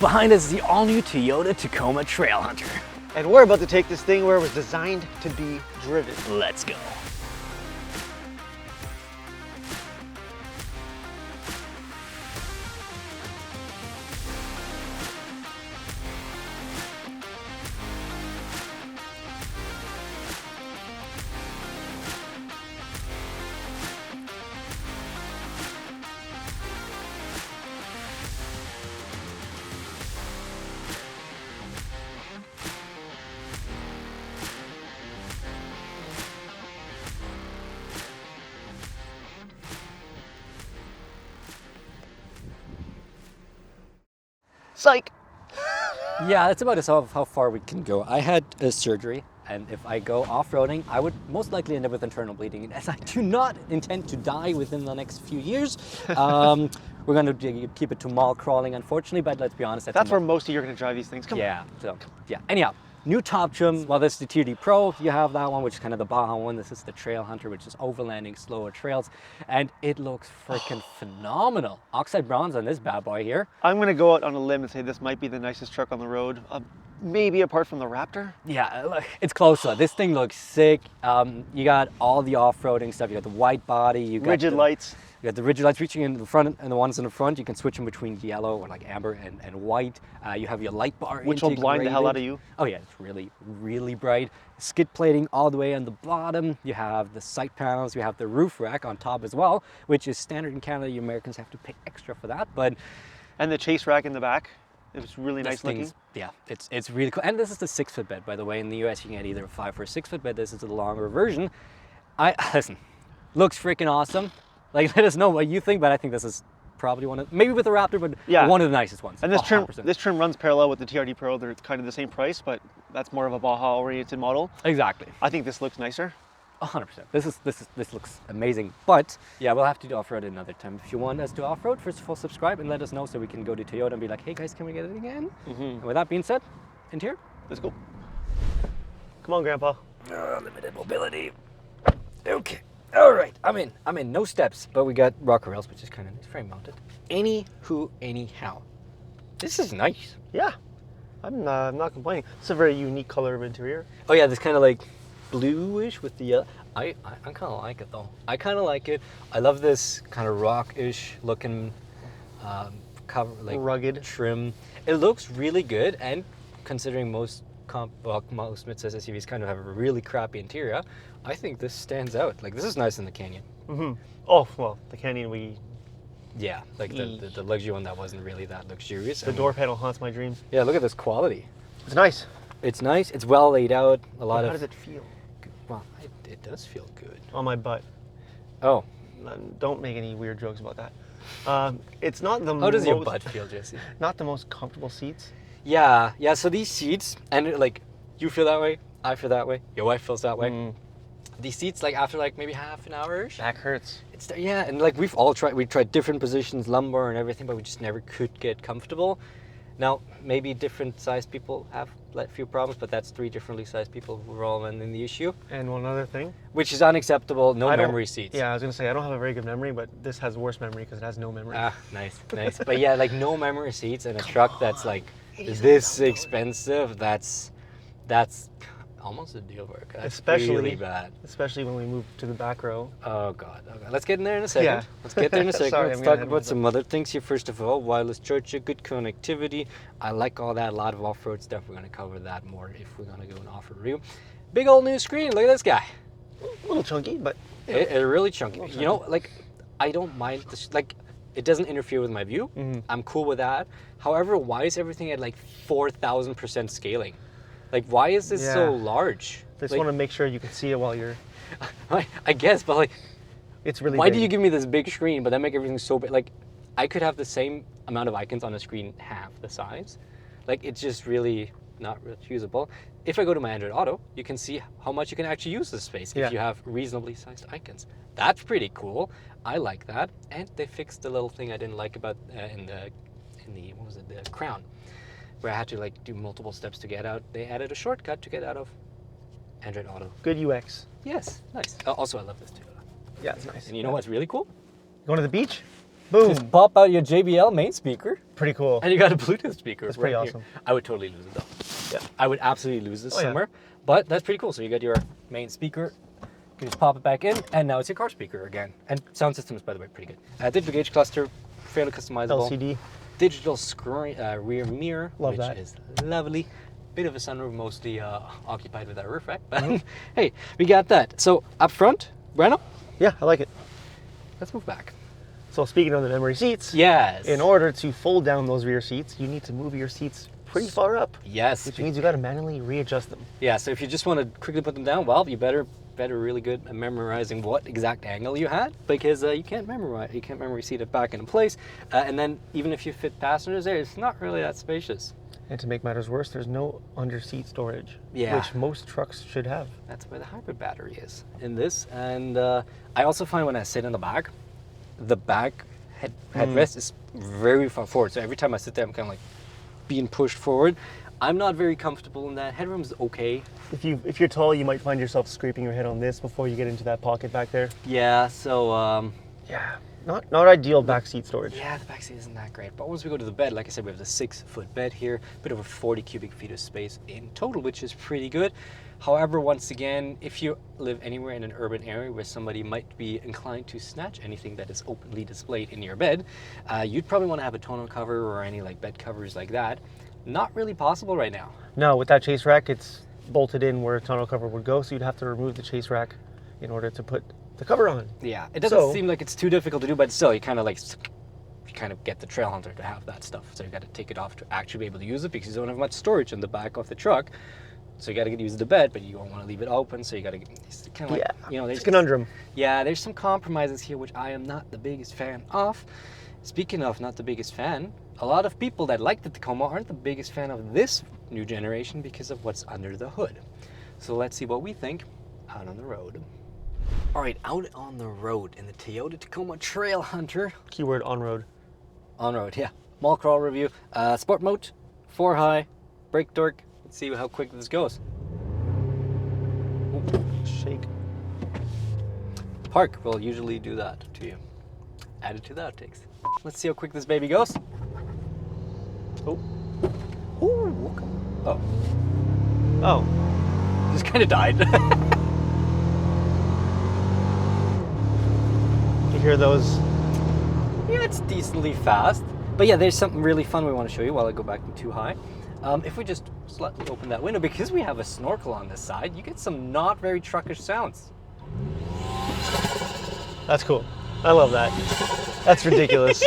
Behind us is the all-new Toyota Tacoma Trailhunter. And we're about to take this thing where it was designed to be driven. Let's go. Psych! Yeah, that's about how far we can go. I had a surgery, and if I go off-roading, I would most likely end up with internal bleeding. As I do not intend to die within the next few years, we're going to keep it to mall crawling, unfortunately, but let's be honest. That's where most of you are going to drive these things. Come on. Yeah, so, yeah. Anyhow, new top trim. Well, this is the TRD Pro. You have that one, which is kind of the Baja one. This is the Trailhunter, which is overlanding slower trails, and it looks freaking phenomenal. Oxide bronze on this bad boy here. I'm going to go out on a limb and say this might be the nicest truck on the road, maybe apart from the Raptor. Yeah, it's close though. This thing looks sick. You got all the off-roading stuff. You got the white body. You got rigid lights. You got the rigid lights reaching in the front, and the ones in the front, you can switch them between yellow or like amber and white. You have your light bar which will blind the hell out of you. Oh yeah, it's really, really bright. Skid plating all the way on the bottom. You have the sight panels. You have the roof rack on top as well, which is standard in Canada. You Americans have to pay extra for that, but... And the chase rack in the back. It was really nice looking. Yeah, it's really cool. And this is the 6-foot bed, by the way. In the US, you can get either a 5 or a 6-foot bed. This is the longer version. Listen, looks freaking awesome. Like, let us know what you think, but I think this is probably one of, maybe with the Raptor, but yeah, one of the nicest ones. And this trim runs parallel with the TRD Pro. They're kind of the same price, but that's more of a Baja-oriented model. Exactly. I think this looks nicer. 100%. This looks amazing. But yeah, we'll have to do off-road another time. If you want us to off-road, first of all, subscribe and let us know so we can go to Toyota and be like, hey guys, can we get it again? And with that being said, interior, let's go. Come on, Grandpa. Limited mobility. Okay. All right, I'm in. No steps, but we got rocker rails, which is kind of nice, frame mounted. Anyhow, this is nice. Yeah, I'm not complaining. It's a very unique color of interior. Oh yeah, this kind of like bluish with the yellow. I kind of like it though. I kind of like it. I love this kind of rock-ish looking cover, like rugged trim. It looks really good, and considering most midsize SUVs kind of have a really crappy interior, I think this stands out. Like, this is nice in the Canyon. Oh, well, the Canyon yeah, like the luxury one that wasn't really that luxurious. The door panel haunts my dreams. Yeah, look at this quality. It's nice. It's nice. It's well laid out. How does it feel? Well, it does feel good. On my butt. Oh. Don't make any weird jokes about that. It's not the How does your butt feel, Jesse? Not the most comfortable seats. Yeah, so these seats, and like, you feel that way, I feel that way, your wife feels that way. These seats, like after like maybe half an hour-ish. Back hurts. Yeah, and like we tried different positions, lumbar and everything, but we just never could get comfortable. Now, maybe different sized people have a few problems, but that's 3 differently sized people who are all in the issue. And one other thing. Which is unacceptable, no memory seats. Yeah, I was going to say, I don't have a very good memory, but this has worse memory because it has no memory. Ah, nice. But yeah, like no memory seats in a truck that's like this expensive, that's almost a deal breaker. That's really bad. Especially when we move to the back row. Oh God. Let's get in there in a second. Yeah. Let's get there in a second. Sorry, Let's talk about some other things here. First of all, wireless charger, good connectivity. I like all that. A lot of off-road stuff. We're going to cover that more if we're going to go an off-road review. Big old new screen. Look at this guy. A little chunky, but it's really chunky. You know, like I don't mind this. Like, it doesn't interfere with my view. I'm cool with that. However, why is everything at like 4,000% scaling? Like, why is this so large? They just want to make sure you can see it while you're... I guess, but like... It's really Why big. do you give me this big screen, but then make everything so big? Like, I could have the same amount of icons on a screen half the size. Like, it's just really not really usable. If I go to my Android Auto, you can see how much you can actually use this space if you have reasonably sized icons. That's pretty cool. I like that. And they fixed the little thing I didn't like about in the what was it, the crown, where I had to like do multiple steps to get out. They added a shortcut to get out of Android Auto. Good UX. Yes, nice. Also, I love this too. Yeah, it's nice. And you know what's really cool? Going to the beach? Boom. Just pop out your JBL main speaker, Pretty cool. and you got a Bluetooth speaker. That's pretty right awesome. here. I would totally lose it though. Yeah. I would absolutely lose this Oh, yeah. somewhere. But that's pretty cool. So you got your main speaker. You can just pop it back in, and now it's your car speaker again. And sound system is, by the way, pretty good. Digital gauge cluster, fairly customizable. LCD. Digital rear mirror, Love which that. is lovely. Bit of a sunroof, mostly occupied with that roof rack. But hey, we got that. So up front, Bueno, Yeah, I like it. let's move back. So speaking of the memory seats, Yes. in order to fold down those rear seats, you need to move your seats pretty far up, Yes. which means you got to manually readjust them. Yeah, so if you just want to quickly put them down, well, you better really good at memorizing what exact angle you had, because you can't memory seat it back into place. And then even if you fit passengers there, it's not really that spacious. And to make matters worse, there's no under-seat storage, Yeah. which most trucks should have. That's where the hybrid battery is in this. And I also find when I sit in the back headrest is very far forward. So every time I sit there, I'm kind of like being pushed forward. I'm not very comfortable in that. Headroom is okay. If you're tall, you might find yourself scraping your head on this before you get into that pocket back there. Yeah, so Yeah, not ideal back seat storage. yeah, the back seat isn't that great. But once we go to the bed, like I said, we have the 6-foot bed here, a bit over 40 cubic feet of space in total, which is pretty good. However, once again, if you live anywhere in an urban area where somebody might be inclined to snatch anything that is openly displayed in your bed, you'd probably want to have a tonneau cover or any like bed covers like that. Not really possible right now. No, with that chase rack, it's bolted in where a tonneau cover would go, so you'd have to remove the chase rack in order to put the cover on. Yeah, it doesn't seem like it's too difficult to do, but still, you kind of get the Trailhunter to have that stuff. So you got to take it off to actually be able to use it, because you don't have much storage in the back of the truck. So you got to get used to the bed, but you don't want to leave it open. So you got to kind of like, you know, It's a conundrum. Yeah, there's some compromises here, which I am not the biggest fan of. Speaking of not the biggest fan, a lot of people that like the Tacoma aren't the biggest fan of this new generation because of what's under the hood. So let's see what we think out on the road. All right, out on the road in the Toyota Tacoma Trailhunter. Keyword on-road. On-road, yeah. Mall crawl review. Sport mode, 4 high, brake torque. Let's see how quick this goes. Ooh. Shake. Park will usually do that to you. Add it to the outtakes. Let's see how quick this baby goes. Oh. Ooh, okay. Oh. Oh. Just kind of died. You hear those? Yeah, it's decently fast. But yeah, there's something really fun we want to show you while I go back to 2 high. If we just slightly open that window, because we have a snorkel on this side, you get some not very truckish sounds. That's cool. I love that. That's ridiculous.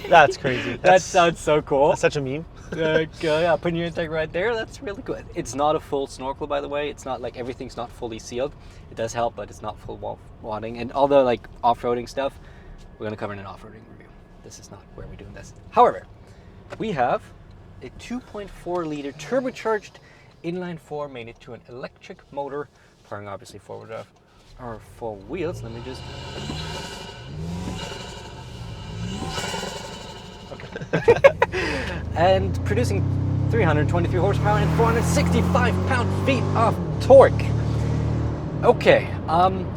That's crazy. That sounds so cool. That's such a meme. Yeah, putting your intake right there, that's really good. It's not a full snorkel, by the way. It's not like everything's not fully sealed. It does help, but it's not full wadding. And all the like off-roading stuff, we're going to cover in an off-roading review. This is not where we're doing this. However, we have a 2.4 liter turbocharged inline 4 mated to an electric motor, powering obviously forward drive or 4 wheels. Let me just. Okay. And producing 323 horsepower and 465 pound-feet of torque. Okay,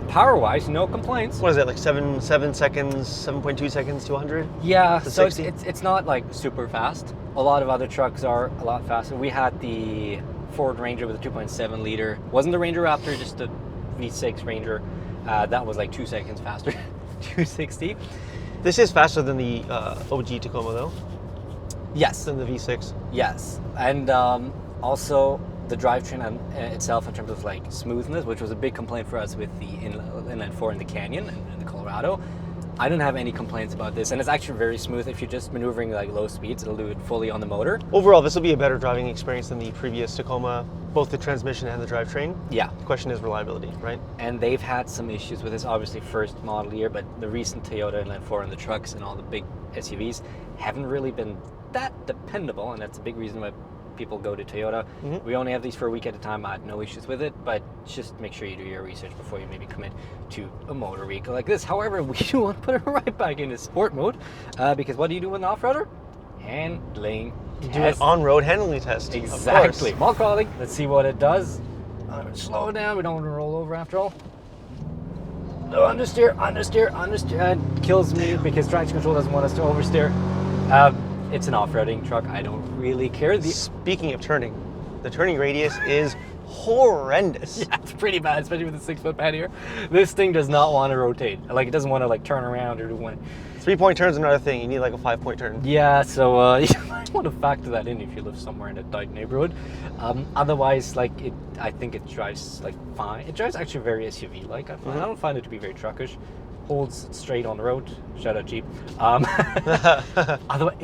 power-wise, no complaints. What is it, like 7 seconds, 7.2 seconds to 100? Yeah, To so 60? it's not like super fast. A lot of other trucks are a lot faster. We had the Ford Ranger with a 2.7 liter. Wasn't the Ranger Raptor, just the V6 Ranger. That was like 2 seconds faster, 260. This is faster than the OG Tacoma, though, Yes, than the V6. yes. And also the drivetrain itself in terms of like smoothness, which was a big complaint for us with the inline 4 in the Canyon and the Colorado. I didn't have any complaints about this, and it's actually very smooth. If you're just maneuvering like low speeds, it'll do it fully on the motor. Overall, this will be a better driving experience than the previous Tacoma, both the transmission and the drivetrain. Yeah. The question is reliability, right? And they've had some issues with this, obviously first model year, but the recent Toyota inline 4 and the trucks and all the big SUVs haven't really been that dependable, and that's a big reason why people go to Toyota. Mhm. We only have these for a week at a time. I had no issues with it, but just make sure you do your research before you maybe commit to a motor vehicle like this. However, we do want to put it right back into sport mode, because what do you do with an off-roader? Handling You do test. an on-road handling test. Exactly. Mall crawling. Let's see what it does. Slow it down. We don't want to roll over after all. understeer. It kills me because traction control doesn't want us to oversteer. It's an off-roading truck. I don't really care. Speaking of turning, the turning radius is horrendous. Yeah, it's pretty bad, especially with the 6-foot pannier. This thing does not want to rotate. Like, it doesn't want to like turn around or do one. 3-point turn's another thing. You need like a 5-point turn. Yeah, so you might want to factor that in if you live somewhere in a tight neighborhood. Otherwise, like I think it drives like fine. It drives actually very SUV-like. I don't find it to be very truckish. Holds straight on the road. Shout out Jeep. Otherwise,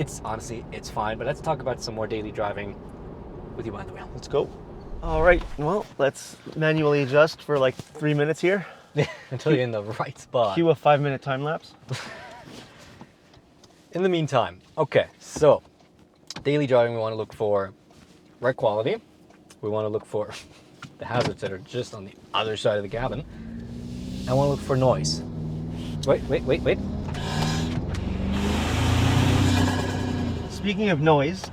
it's fine. But let's talk about some more daily driving with you behind the wheel. Let's go. All right. Well, let's manually adjust for like 3 minutes here. Until you're in the right spot. Cue a 5-minute time lapse. In the meantime, okay, so daily driving, we want to look for ride quality. We want to look for the hazards that are just on the other side of the cabin. I want to look for noise. Wait. Speaking of noise,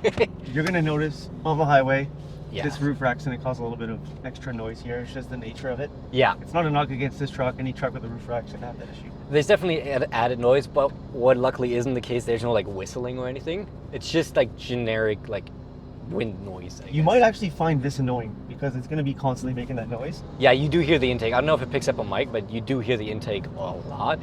you're going to notice on the highway, Yeah. this roof rack's going to cause a little bit of extra noise here. It's just the nature of it. Yeah, It's not a knock against this truck. Any truck with a roof rack should have that issue. there's definitely added noise, but what luckily isn't the case, there's no like whistling or anything. It's just like generic like wind noise, I You guess. might actually find this annoying because it's going to be constantly making that noise. Yeah, you do hear the intake. I don't know if it picks up on mic, but you do hear the intake a lot.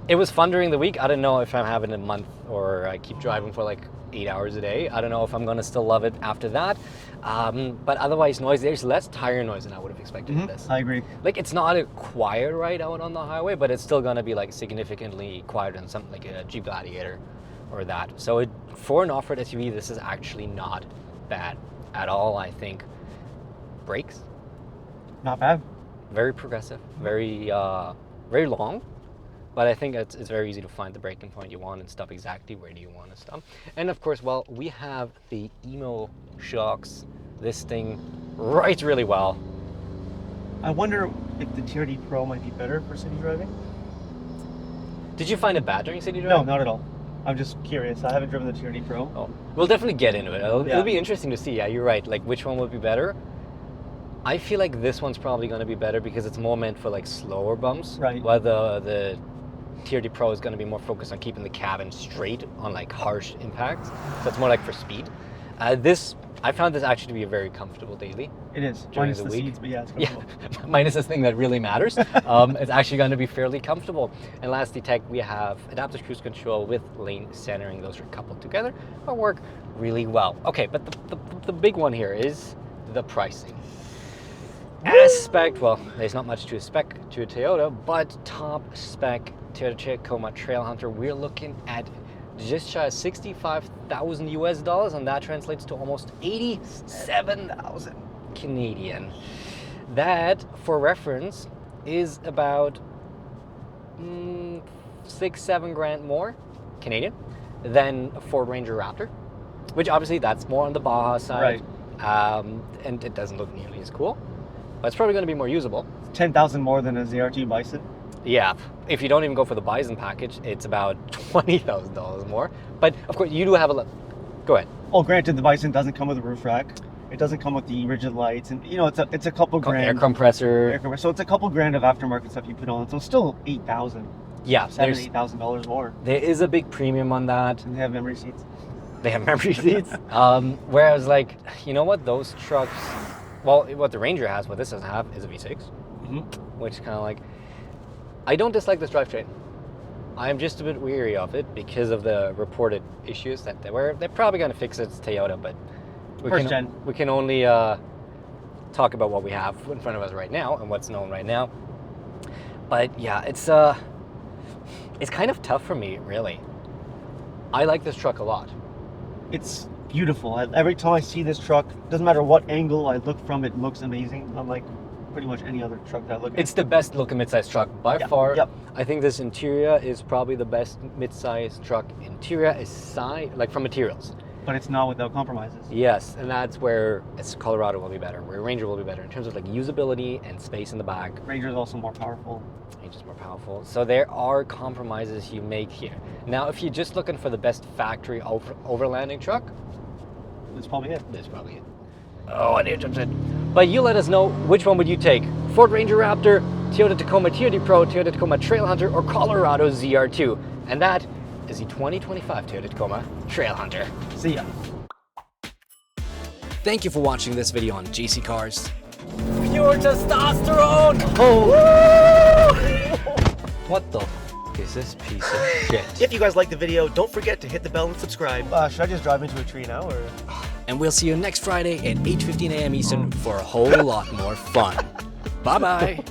It was fun during the week. I don't know if I'm having a month or I keep driving for like 8 hours a day. I don't know if I'm going to still love it after that. But otherwise, noise, there's less tire noise than I would have expected in this. I agree. Like, it's not a quiet ride out on the highway, but it's still going to be like significantly quieter than something like a Jeep Gladiator or that. So for an off-road SUV, this is actually not bad at all, I think. Brakes, Not bad. very progressive, very long, but I think it's very easy to find the braking point you want and stop exactly where do you want to stop. And of course, well, we have the Emo shocks. This thing rides really well. I wonder if the TRD Pro might be better for city driving. Did you find it bad during city No, driving? not at all. I'm just curious. I haven't driven the TRD Pro. Oh, we'll definitely get into it. It'll Yeah. be interesting to see. Yeah, you're right. Like, which one would be better? I feel like this one's probably going to be better because it's more meant for like slower bumps. Right. While the TRD Pro is going to be more focused on keeping the cabin straight on like harsh impacts. So it's more like for speed. I found this actually to be a very comfortable daily. It is. During Minus the the week. seats, but yeah, it's Yeah, comfortable. minus this thing that really matters. It's actually going to be fairly comfortable. And lastly, tech, we have adaptive cruise control with lane centering. Those are coupled together, but work really well. Okay, but the big one here is the pricing. As spec, well, there's not much to a spec to a Toyota, but top spec Toyota Tacoma Trailhunter, we're looking at just shy of $65,000 US, and that translates to almost 87,000 Canadian. That, for reference, is about 6-7 grand more Canadian than a Ford Ranger Raptor, which obviously that's more on the Baja side, and it doesn't look nearly as cool, but it's probably going to be more usable. 10,000 more than a ZR2 Bison. Yeah, if you don't even go for the Bison package, it's about $20,000 more. But of course, you do have a Go ahead. Oh, granted, the Bison doesn't come with a roof rack. It doesn't come with the rigid lights, and you know it's a couple grand. Air compressor. Air compressor. So it's a couple grand of aftermarket stuff you put on. So it's still 8,000. Yeah, $8,000 more. there is a big premium on that. And they have memory seats. They have memory seats. Where I was like, you know what? Those trucks, well, what the Ranger has, what this doesn't have, is a V6, which kind of like, I don't dislike this drivetrain. I'm just a bit weary of it because of the reported issues that they're probably going to fix it. It's Toyota, but we can only talk about what we have in front of us right now and what's known right now. But yeah, it's kind of tough for me, really. I like this truck a lot. It's beautiful. Every time I see this truck, doesn't matter what angle I look from, it looks amazing. Unlike pretty much any other truck that I look at. It's the best looking midsize truck by far. Yep. I think this interior is probably the best midsize truck interior aside, like from materials. But it's not without compromises. Yes, and that's where Colorado will be better, where Ranger will be better in terms of like usability and space in the back. Ranger is also more powerful. Ranger's more powerful. So there are compromises you make here. Now, if you're just looking for the best factory overlanding truck, That's probably it. this is probably it. Oh, I need to jump in. But you let us know, which one would you take? Ford Ranger Raptor Toyota Tacoma TRD Pro, Toyota Tacoma Trailhunter, or Colorado ZR2. And that is the 2025 Toyota Tacoma Trailhunter. See ya. Thank you for watching this video on JC Cars. Pure testosterone! Oh! What the f is this piece of shit? If you guys liked the video, don't forget to hit the bell and subscribe. Should I just drive into a tree now, or? And we'll see you next Friday at 8:15 a.m. Eastern for a whole lot more fun. Bye-bye.